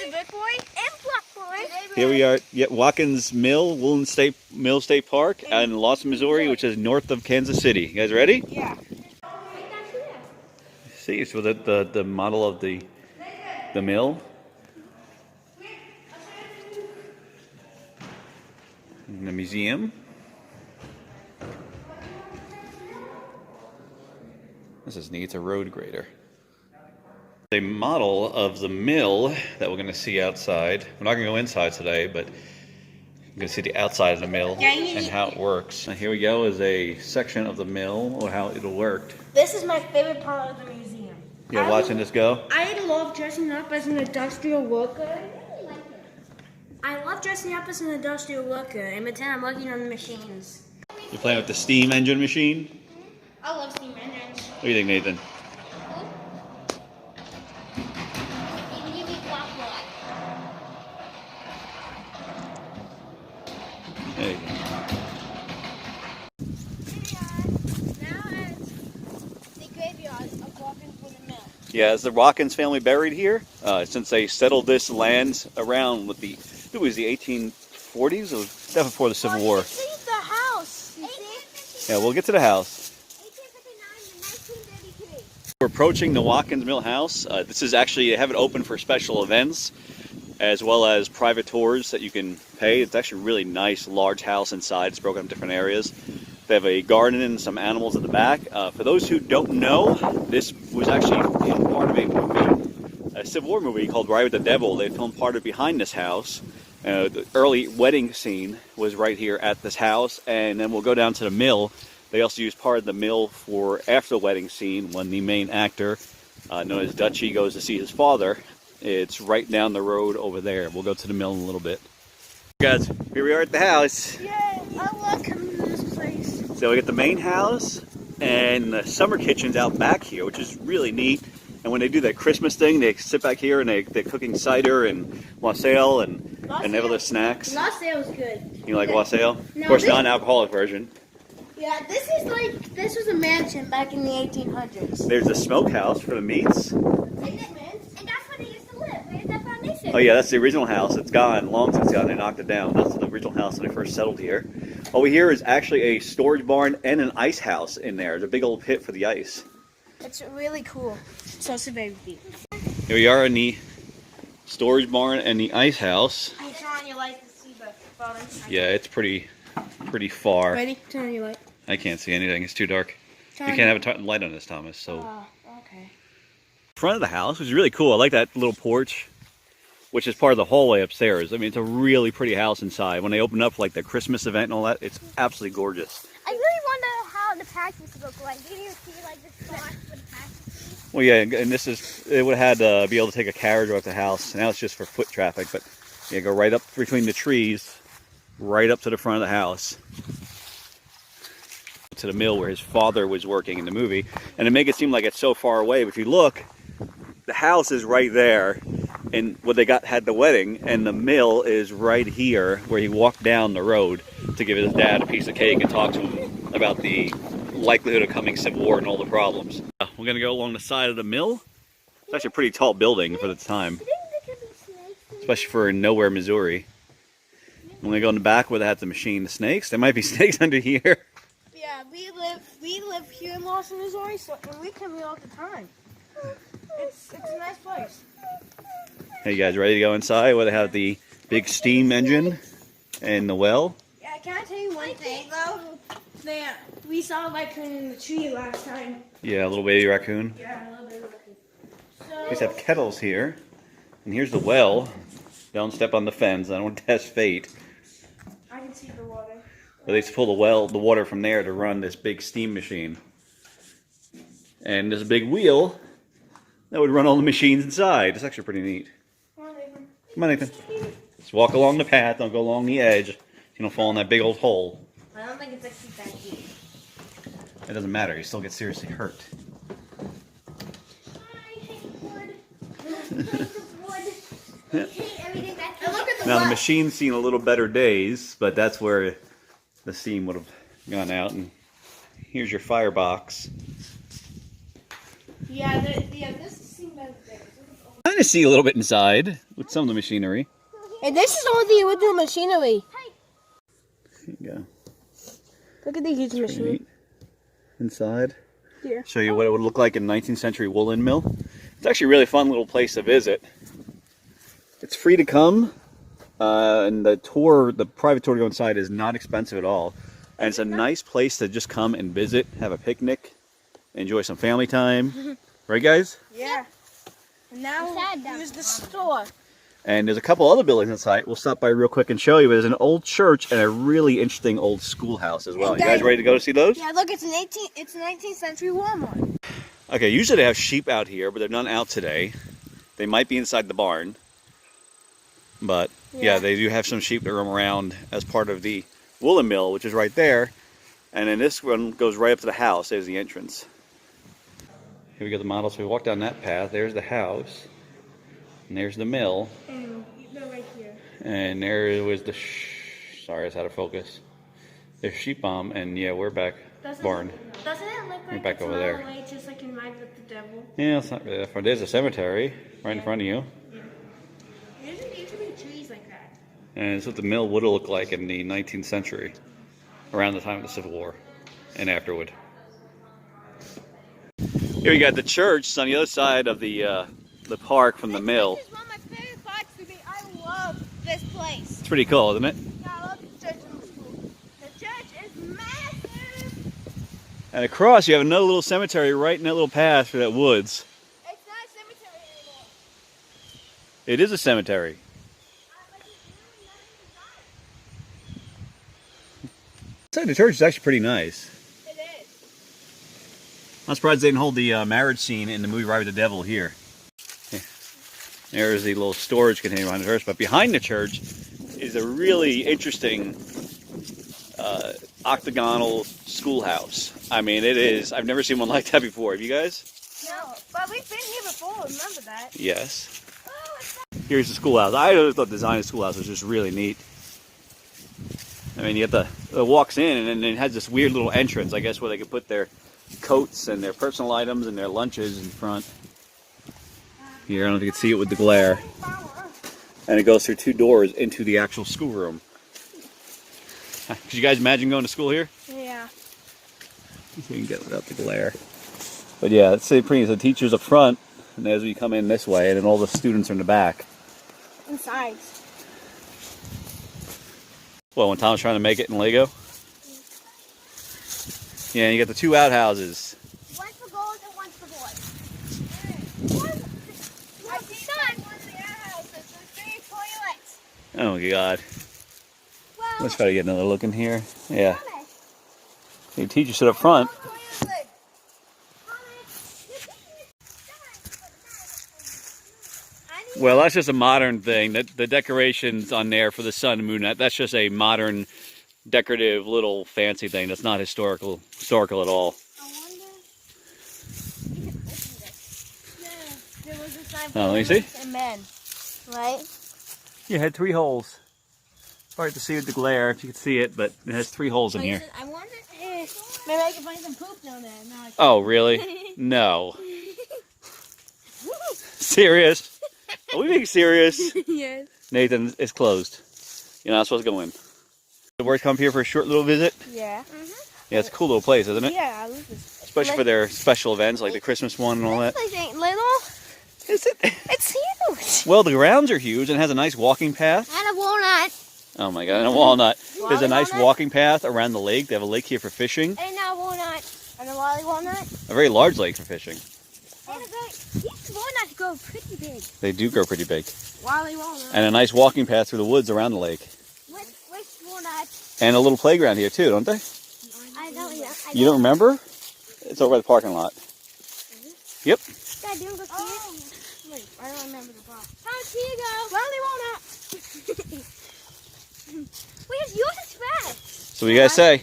is Brick Boy and Block Boy. Here we are at Watkins Mill, Woolen Mill State Park in Lawson, Missouri, which is north of Kansas City. You guys ready? Yeah. See, so the model of the mill. In the museum. This is neat. It's a road grader. A model of the mill that we're going to see outside. We're not going to go inside today, but we're going to see the outside of the mill and how it works. And here we go is a section of the mill or how it'll work. This is my favorite part of the museum. Yeah, watching this go? I love dressing up as an industrial worker. I love dressing up as an industrial worker and pretend I'm working on the machines. You're playing with the steam engine machine? I love steam engines. What do you think, Nathan? There you go. Now at the graveyard of Watkins Woolen Mill. Yeah, is the Watkins family buried here? Since they settled this land around with the, it was the 1840s, or definitely before the Civil War. See the house. You see? Yeah, we'll get to the house. 1859 and 1933. We're approaching the Watkins Mill house. This is actually, they have it open for special events, as well as private tours that you can pay. It's actually a really nice, large house inside. It's broken up different areas. They have a garden and some animals in the back. For those who don't know, this was actually in part of a movie, a Civil War movie called Ride with the Devil. They filmed part of behind this house. The early wedding scene was right here at this house, and then we'll go down to the mill. They also used part of the mill for after the wedding scene when the main actor, known as Dutchie, goes to see his father. It's right down the road over there. We'll go to the mill in a little bit. Guys, here we are at the house. Yay! I love coming to this place. So we got the main house and the summer kitchen's out back here, which is really neat. And when they do that Christmas thing, they sit back here and they're cooking cider and wassail and they have other snacks. Wassail is good. You like wassail? No, of course, this- non-alcoholic version. Yeah, this was a mansion back in the 1800s. There's a smokehouse for the meats. And that's where they used to live. Where's that foundation? Oh yeah, that's the original house. It's gone, long since gone. They knocked it down. That's the original house when they first settled here. Over here is actually a storage barn and an ice house in there. There's a big old pit for the ice. It's really cool. It's also very deep. Here we are in the storage barn and the ice house. Can you turn on your light to see the bottom? Yeah, it's pretty far. Ready? Turn on your light. I can't see anything. It's too dark. Turn You can't have a light on this, Thomas. So, okay. front of the house was really cool. I like that little porch, which is part of the hallway upstairs. I mean, it's a really pretty house inside. When they open up like the Christmas event and all that, it's absolutely gorgeous. I really wonder how the pack used to look like. Did you see like the spot for the pack? Well, yeah, and this is, it would have had to be able to take a carriage off the house. Now it's just for foot traffic, but you go right up between the trees, right up to the front of the house, to the mill where his father was working in the movie. And to make it seem like it's so far away, but if you look, the house is right there, and where they had the wedding, and the mill is right here where he walked down the road to give his dad a piece of cake and talk to him about the likelihood of coming Civil War and all the problems. We're gonna go along the side of the mill. It's actually a pretty tall building for the time, especially for nowhere, Missouri. When we go in the back where they have the machine, the snakes, there might be snakes under here. Yeah, we live here in Lawson, Missouri, so and we come here all the time. It's a nice place. Hey, you guys ready to go inside where they have the big steam engine and the well? Yeah, can I tell you one thing though? We saw a raccoon in the tree last time. Yeah, a little baby raccoon. Yeah, a little bit of raccoon. We just have kettles here, and here's the well. Don't step on the fence. I don't want to test fate. I can see the water. But they used to pull the water from there to run this big steam machine. And there's a big wheel that would run all the machines inside. It's actually pretty neat. Come on, Nathan. Come on, Nathan. Just walk along the path. Don't go along the edge. You don't fall in that big old hole. I don't think it's actually that deep. It doesn't matter. You still get seriously hurt. I hate wood. I hate the wood. I hate everything that's and look at the Now, the well. machine's seen a little better days, but that's where the steam would have gone out. And here's your firebox. Yeah, this is seen better days. to see a little bit inside with some of the machinery. And this is all the original machinery. There you go. Look at the huge machine. Neat. Inside. Here. Show you what it would look like in a 19th century woolen mill. It's actually a really fun little place to visit. It's free to come, and the private tour to go inside is not expensive at all. And it's a nice place to just come and visit, have a picnic, enjoy some family time. Right, guys? Yeah. And now here's the store. And there's a couple other buildings inside. We'll stop by real quick and show you. There's an old church and a really interesting old schoolhouse as well. You guys ready to go to see those? Yeah, look, it's a 19th century Walmart. Okay, usually they have sheep out here, but they're none out today. They might be inside the barn. But yeah, they do have some sheep that roam around as part of the woolen mill, which is right there. And then this one goes right up to the house. There's the entrance. Here we got the model. So we walk down that path. There's the house. And there's the mill. And they're right here. And there was the sorry, it's out of focus. There's sheep bomb, and yeah, we're back barn. Doesn't it look We're like back it's over not there. away, just like in Ride with the Devil? Yeah, it's not really that far. There's a cemetery right in front of you. Yeah. There used to be trees like that. And it's what the mill would have looked like in the 19th century, around the time of the Civil War and afterward. Here we got the church. It's on the other side of the park from the mill. This is one of my favorite parts to me. I love this place. It's pretty cool, isn't it? Yeah, I love the church and the school. The church is massive. And across, you have another little cemetery right in that little path through that woods. It's not a cemetery anymore. It is a cemetery. Inside the church is actually pretty nice. It is. I'm surprised they didn't hold the marriage scene in the movie Ride with the Devil here. There's the little storage container behind the church, but behind the church is a really interesting octagonal schoolhouse. I mean, it is. I've never seen one like that before. Have you guys? No, but we've been here before. Remember that? Yes. Here's the schoolhouse. I always thought the design of the schoolhouse was just really neat. I mean, you have it walks in, and then it has this weird little entrance, I guess, where they could put their coats and their personal items and their lunches in front. Here, I don't know if you can see it with the glare. And it goes through two doors into the actual schoolroom. Could you guys imagine going to school here? Yeah. You can get it without the glare. But yeah, it's pretty. The teacher's up front, and as we come in this way, and then all the students are in the back. Inside. Well, when Tom's trying to make it in Lego? Yeah, and you got the two outhouses. One's for girls and one's for boys. One's the sun. One of the outhouses. There's 3 toilets. Oh my god. Well, Let's try to get another look in here. Yeah. The teacher stood up front. Well, that's just a modern thing. The decorations on there for the sun and moon, that's just a modern, decorative, little fancy thing. That's not historical at all. I wonder. You can open this. Yeah, there was a sign for Oh, let me women see. and men, right? Yeah, it had 3 holes. It's hard to see with the glare if you can see it, but it has 3 holes in here. I wonder. Maybe I can find some poop down there. No, I can't. Oh, really? No. Serious? Are we being serious? Yes. Nathan, it's closed. You're not supposed to go in. The boys come here for a short little visit. Yeah. Yeah, it's a cool little place, isn't it? Yeah, I love this. Especially for their special events like the Christmas one and all that. This place ain't little. Is it? It's huge. Well, the grounds are huge and it has a nice walking path. And a walnut. Oh my god, and a walnut. There's a nice walnut? walking path around the lake. They have a lake here for fishing. And a walnut. And a wally walnut. A very large lake for fishing. And these walnuts grow pretty big. They do grow pretty big. Wally walnut. And a nice walking path through the woods around the lake. Which walnut? And a little playground here too, don't they? I don't know. You don't remember? It's over by the parking lot. Yep. Dad, do you want to go see it? Wait, I don't remember the box. Thomas, here you go. Wally walnut. Wait, yours is fresh. So what do you guys say?